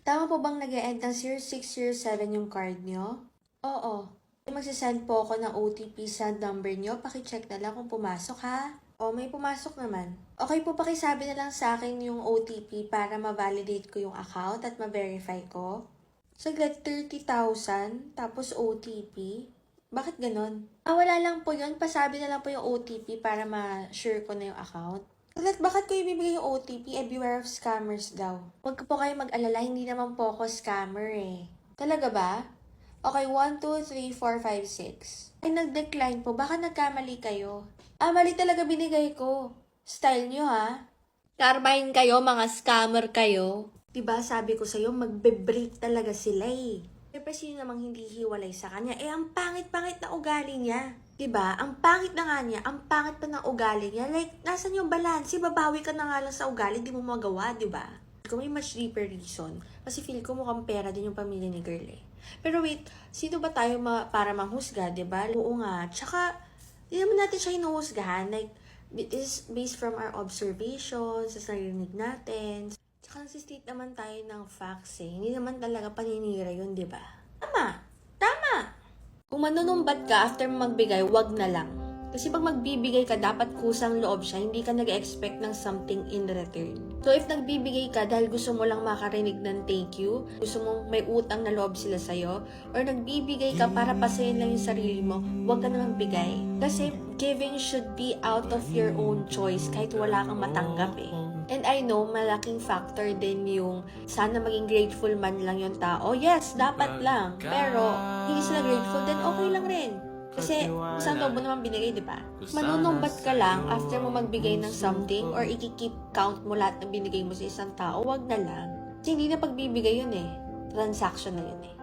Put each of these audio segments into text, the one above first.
Tama po bang nag-e-end ng 0607 yung card nyo? Oo. Magsisend po ako ng OTP sa number nyo. Pakicheck na lang kung pumasok ha. O, may pumasok naman. Okay po, pakisabi na lang sa akin yung OTP para ma-validate ko yung account at ma-verify ko. Saglit, 30,000, tapos OTP. Bakit ganon? Wala lang po yun. Pasabi na lang po yung OTP para ma-sure ko na yung account. Saglit, bakit ko ibibigay yung OTP? Beware of scammers daw. Huwag po kayo mag-alala, hindi naman po ako scammer eh. Talaga ba? Okay, 1, 2, 3, 4, 5, 6. Ay, nag-decline po. Baka nagkamali kayo. Mali talaga binigay ko. Style nyo ha? Carmine kayo, mga scammer kayo. Diba sabi ko sa'yo, magbe-break talaga sila eh. Siyempre sino namang hindi hiwalay sa kanya? Ang pangit-pangit na ugali niya. Diba? Ang pangit na nga niya, ang pangit pa ng ugali niya. Like, nasan yung balance? Babawi ka na nga lang sa ugali, di mo magawa, diba? Kung may much deeper reason, kasi feel ko mukhang pera din yung pamilya ni girl eh. Pero wait, sino ba tayo para manghusga, diba? Oo nga, tsaka, di naman natin siya hinuhusgahan. Like, it is based from our observations, sa narinig natin. Tsaka nagsistate naman tayo ng facts eh. Hindi naman talaga paninira yun, diba? Tama! Tama! Kung manunumbat ka after magbigay, wag na lang. Kasi pag magbibigay ka, dapat kusang loob siya. Hindi ka nag-expect ng something in return. So if nagbibigay ka dahil gusto mo lang makarinig ng thank you, gusto mo may utang na loob sila sa'yo, or nagbibigay ka para pasayin lang yung sarili mo, wag ka na magbigay. Kasi giving should be out of your own choice kahit wala kang matanggap eh. And I know, malaking factor din yung sana maging grateful man lang yung tao. Yes, dapat lang. Pero, hindi sila grateful, then okay lang rin. Kasi, saan mo naman binigay, di ba? Manunumbat ka lang after mo magbigay ng something or ikikip count mo lahat ng binigay mo sa isang tao, wag na lang. Kasi hindi na pagbibigay yun eh. Transaction na yun eh.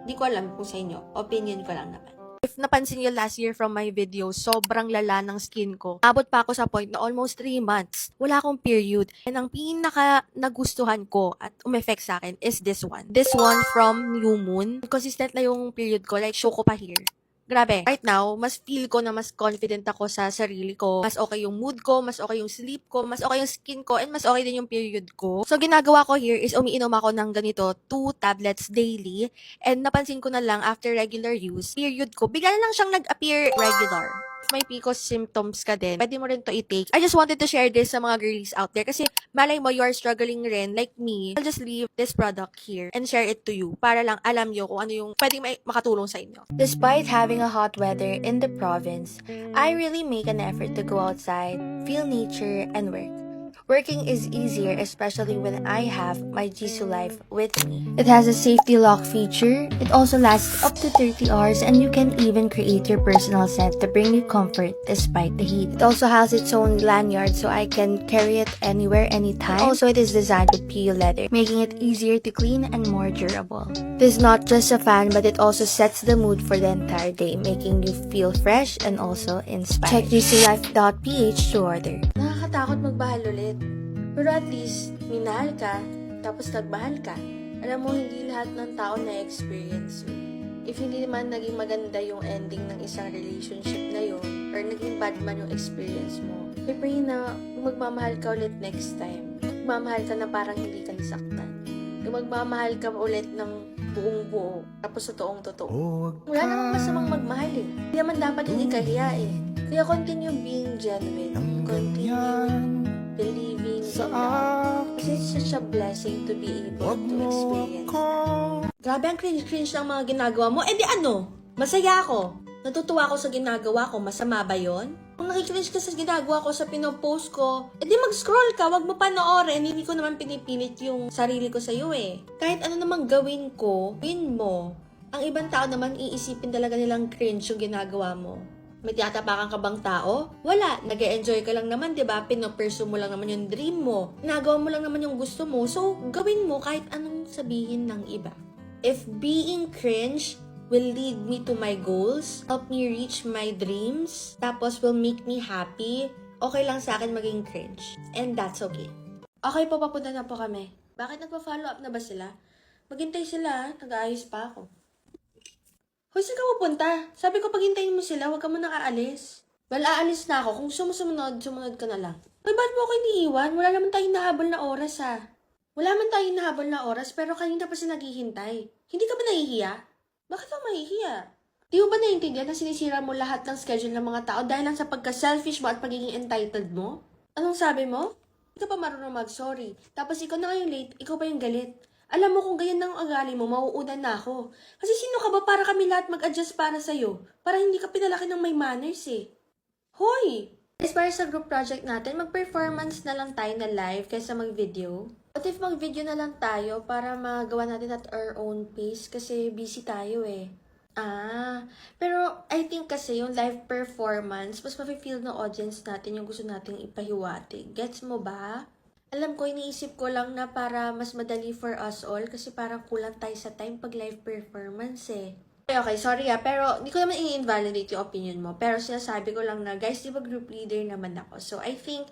Di ko alam kung sa inyo. Opinion ko lang naman. If napansin niyo last year from my video, sobrang lala ng skin ko. Abot pa ako sa point na almost 3 months. Wala akong period. And ang pinaka nagustuhan ko at umeffect sa akin is this one. This one from New Moon. Consistent na yung period ko. Like, show ko pa here. Grabe. Right now, mas feel ko na mas confident ako sa sarili ko. Mas okay yung mood ko, mas okay yung sleep ko, mas okay yung skin ko, and mas okay din yung period ko. So, ginagawa ko here is umiinom ako ng ganito, 2 tablets daily. And napansin ko na lang, after regular use, period ko, bigla na lang siyang nag-appear regular. If may PCOS symptoms ka din, pwede mo rin to i-take. I just wanted to share this sa mga girlies out there kasi malay mo you are struggling rin like me. I'll just leave this product here and share it to you para lang alam nyo kung ano yung pwedeng makatulong sa inyo. Despite having a hot weather in the province, I really make an effort to go outside, feel nature, and work. Working is easier, especially when I have my Jisoo Life with me. It has a safety lock feature. It also lasts up to 30 hours and you can even create your personal scent to bring you comfort despite the heat. It also has its own lanyard so I can carry it anywhere, anytime. Also, it is designed with PU leather, making it easier to clean and more durable. This is not just a fan, but it also sets the mood for the entire day, making you feel fresh and also inspired. Check jisoolife.ph to order. Nakakatakot magbahal ulit. Pero at least, minahal ka, tapos nagbahal ka. Alam mo, hindi lahat ng tao na-experience yun. If hindi naman naging maganda yung ending ng isang relationship na yun, or naging bad man yung experience mo, I pray na magmamahal ka ulit next time. Magmamahal ka na parang hindi ka nasaktan. Kung magmamahal ka ulit ng buong buo, tapos totoong-totoo. Wala namang masamang magmahal eh. Hindi naman dapat hindi kahiya eh. Kaya continue being genuine. Continue believing in love. Kasi it's such a blessing to be able to experience that. Grabe ang cringe-cringe ng mga ginagawa mo. Di ano? Masaya ako. Natutuwa ako sa ginagawa ko. Masama ba yon? Kung nakikringe ka sa ginagawa ko sa pinopost ko, di mag-scroll ka. Wag mo panoorin. Hindi ko naman pinipilit yung sarili ko sa'yo eh. Kahit ano namang gawin ko, win mo. Ang ibang tao naman iisipin talaga nilang cringe yung ginagawa mo. May tinatapakan ka bang tao? Wala. Nag-e-enjoy ka lang naman, di ba? Pinopursue mo lang naman yung dream mo. Nagawa mo lang naman yung gusto mo. So, gawin mo kahit anong sabihin ng iba. If being cringe will lead me to my goals, help me reach my dreams, tapos will make me happy, okay lang sa akin maging cringe. And that's okay. Okay po, papunta na po kami. Bakit nagpa-follow up na ba sila? Maghintay sila, nag-aayos pa ako. Hoy, saan ka pupunta? Sabi ko paghintayin mo sila, huwag ka muna aalis. Well, aalis na ako. Kung sumunod ka na lang. Hoy, ba't mo ako iniiwan? Wala naman tayong nahabol na oras ha. Wala man tayong nahabol na oras pero kanina pa siya naghihintay. Hindi ka ba nahihiya? Bakit ako mahihiya? Di mo ba naiintindihan na sinisira mo lahat ng schedule ng mga tao dahil lang sa pagka-selfish mo at pagiging entitled mo? Anong sabi mo? Hindi ka pa marunong mag-sorry. Tapos ikaw na ngayon late, ikaw pa yung galit. Alam mo kung ganyan ang ugali mo, mauuna na ako. Kasi sino ka ba para kami lahat mag-adjust para sa'yo? Para hindi ka pinalaki ng may manners eh. Hoy! Guys, para sa group project natin, mag-performance na lang tayo na live kaysa mag-video. What if mag-video na lang tayo para magawa natin at our own pace kasi busy tayo eh. Pero I think kasi yung live performance, mas mafe-feel ng audience natin yung gusto nating ipahiwatig. Gets mo ba? Alam ko, iniisip ko lang na para mas madali for us all kasi parang kulang tayo sa time pag live performance eh. Okay, sorry pero hindi ko naman i-invalidate yung opinion mo. Pero sinasabi ko lang na, guys, di ba group leader naman ako? So, I think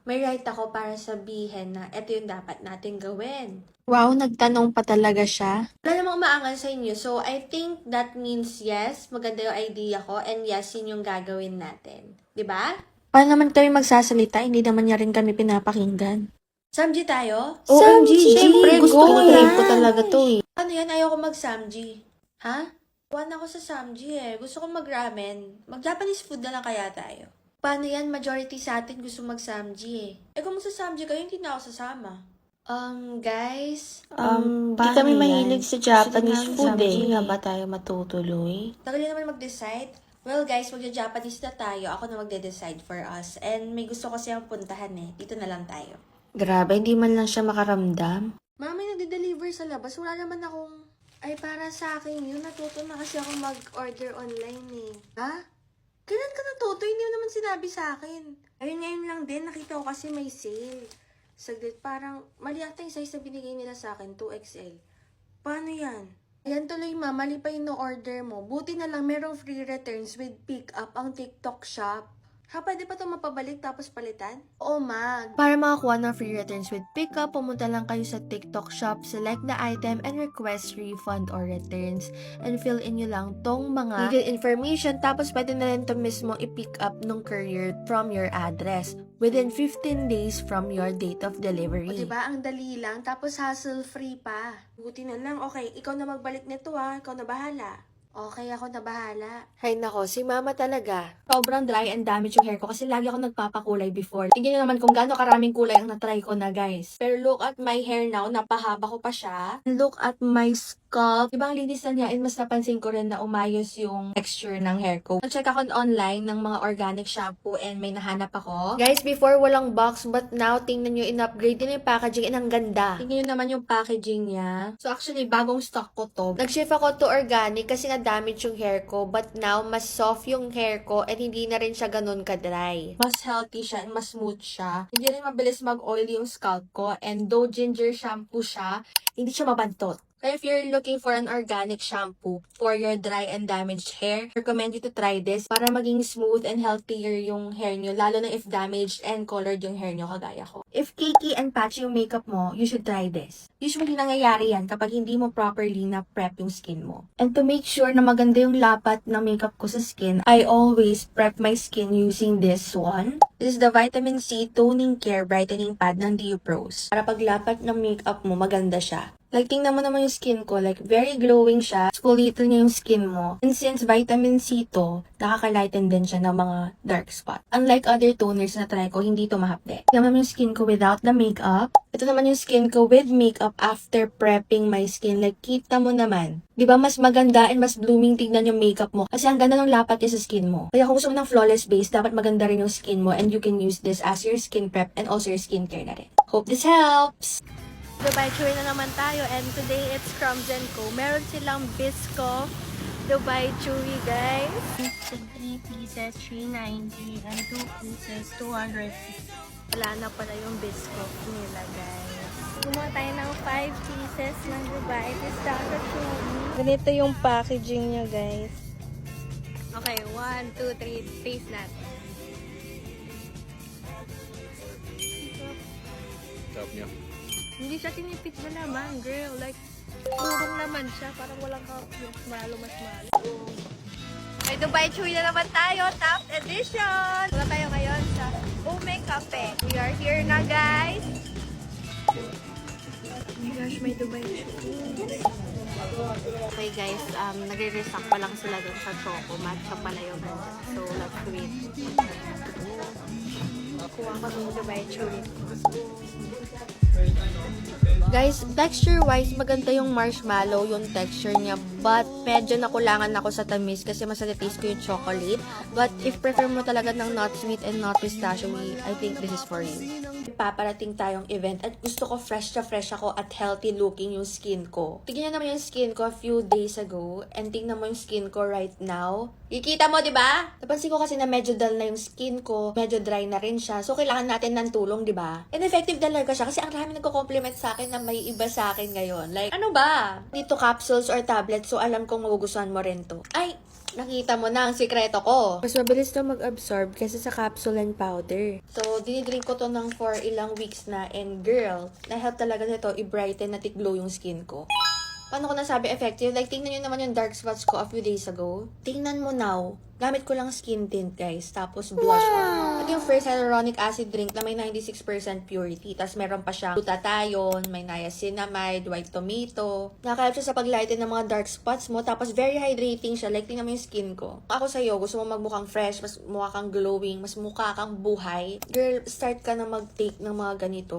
may right ako para sabihin na ito yung dapat natin gawin. Wow, nagtanong pa talaga siya. Wala namang umaangal sa inyo. So, I think that means yes, maganda yung idea ko and yes, yun yung gagawin natin. Diba? Paano naman kami magsasalita? Hindi naman niya rin kami pinapakinggan. Samji tayo? OMG, Siyempre, gusto ko live yan. ko talaga to eh. Ano yan? Ayoko mag-samji. Ha? Buwan ako sa samji eh. Gusto ko mag-ramen. Mag-Japanese food na lang kaya tayo. Paano yan? Majority sa atin gusto mag-samji eh. Kung magsa-samji kayo, hindi na ako sasama. Guys. Di kami mahilig sa Japanese food eh. Hindi nga ba tayo matutuloy? Tagal naman mag-decide. Well guys, magja-Japanese na tayo. Ako na magde-decide for us. And may gusto kasi ang puntahan eh. Dito na lang tayo. Grabe, hindi man lang siya makaramdam. Mami, nagde-deliver sa labas. Wala naman akong... Ay, para sa akin yun. Natuto na kasi ako mag-order online eh. Ha? Kailan ka natuto? Hindi mo naman sinabi sa akin. Ayun, ngayon lang din. Nakita ko kasi may sale. Saglit, parang mali ata yung size na binigay nila sa akin, 2XL. Paano yan? Ayan tuloy ma, mali pa yung no-order mo. Buti na lang merong free returns with pick-up ang TikTok shop. Ha, pwede pa ito mapabalik tapos palitan? Oo, mag. Para makakuha ng free returns with pickup, pumunta lang kayo sa TikTok shop, select the item, and request refund or returns. And fill in nyo lang tong mga needed information, tapos pwede na rin ito mismo i-pick up ng courier from your address within 15 days from your date of delivery. O diba, ang dali lang, tapos hassle-free pa. Buti na lang. Okay, ikaw na magbalik nito ha. Ikaw na bahala. Okay, ako na bahala. Hay nako, si mama talaga. Sobrang dry and damage yung hair ko kasi lagi ako nagpapakulay before. Tingnan nyo naman kung gaano karaming kulay ang natry ko na, guys. Pero look at my hair now, napahaba ko pa siya. Look at my scalp. Diba ang linis na niya and mas napansin ko rin na umayos yung texture ng hair ko. Nag-check ako online ng mga organic shampoo and may nahanap ako. Guys, before walang box but now tingnan nyo, in-upgrade din yung packaging and ang ganda. Tingnan nyo naman yung packaging niya. So actually, bagong stock ko to. Nag-shift ako to organic kasi nga damage yung hair ko, but now mas soft yung hair ko and hindi na rin siya ganun ka-dry. Mas healthy siya and mas smooth siya. Hindi rin mabilis mag-oil yung scalp ko, and though ginger shampoo siya, hindi siya mabantot. Kaya if you're looking for an organic shampoo for your dry and damaged hair, recommend you to try this para maging smooth and healthier yung hair nyo, lalo na if damaged and colored yung hair nyo kagaya ko. If cakey and patchy yung makeup mo, you should try this. Usually nangyayari yan kapag hindi mo properly na-prep yung skin mo. And to make sure na maganda yung lapat ng makeup ko sa skin, I always prep my skin using this one. This is the Vitamin C Toning Care Brightening Pad ng DU Pros. Para paglapat ng makeup mo, maganda siya. Like, tingnan mo naman yung skin ko. Like, very glowing siya. Exfoliate niya yung skin mo. And since vitamin C to, nakaka-lighten din siya ng mga dark spot. Unlike other toners na try ko, hindi to mahapde. Tingnan mo yung skin ko without the makeup. Ito naman yung skin ko with makeup after prepping my skin. Like, kita mo naman. Di ba mas maganda and mas blooming tignan yung makeup mo? Kasi ang ganda ng lapat niya sa skin mo. Kaya kung gusto mo ng flawless base, dapat maganda rin yung skin mo. And you can use this as your skin prep and also your skincare na rin. Hope this helps! Dubai Chewy na naman tayo, and today it's Crumbs & Co. Meron silang Biscoff Dubai Chewy, guys. 3 pieces, 390, and 2 pieces, 250. Wala na pala yung Biscoff nila, guys. Gumawa tayo ng 5 pieces ng Dubai Pistachio Chewy. Ganito yung packaging niya, guys. Okay, 1, 2, 3, taste natin. Sarap niya. Hindi siya tinipid na naman, girl. Like, turong naman siya. Parang walang mas malo. May Dubai Chewy na naman tayo. Top edition! Wala tayo ngayon sa Ume Cafe. We are here na, guys. my gosh, may Dubai chocolate. Okay guys, nagre-restock pa lang sila dun sa choco. Matcha pala yung so let's wait. Kuha ko ng Dubai chocolate. Guys, texture-wise, maganda yung marshmallow, yung texture niya. But, medyo nakulangan ako sa tamis kasi mas nataste ko yung chocolate. But, if prefer mo talaga ng not sweet and not pistachio-y, I think this is for you. Paparating tayong event at gusto ko fresh ako at healthy looking yung skin ko. Tignan naman yung skin ko a few days ago and tingnan mo yung skin ko right now. Kikita mo, di ba? Napansin ko kasi na medyo dull na yung skin ko, medyo dry na rin siya. So, kailangan natin ng tulong, di ba? And effective talaga siya kasi ang dami nagko-compliment sa akin na may iba sa akin ngayon. Like, ano ba? Dito capsules or tablets, so alam kong magugustuhan mo rin to. Ay! Nakita mo na ang sikreto ko. Mas mabilis to mag-absorb kaysa sa capsule and powder. So, dinidrink ko to ng for ilang weeks na and girl, na-help talaga nito i-brighten at i-glow yung skin ko. Paano ko nasabi effective? Like, tingnan nyo naman yung dark spots ko a few days ago. Tingnan mo now. Gamit ko lang skin tint, guys. Tapos blush on. At yung first hyaluronic acid drink na may 96% purity. Tapos meron pa siyang glutathione, may niacinamide, white tomato. Nakaka-help siya sa paglighten ng mga dark spots mo. Tapos very hydrating siya. Like, tingnan mo yung skin ko. Ako sa'yo, gusto mo magmukhang fresh, mas mukha kang glowing, mas mukha kang buhay. Girl, start ka na mag-take ng mga ganito.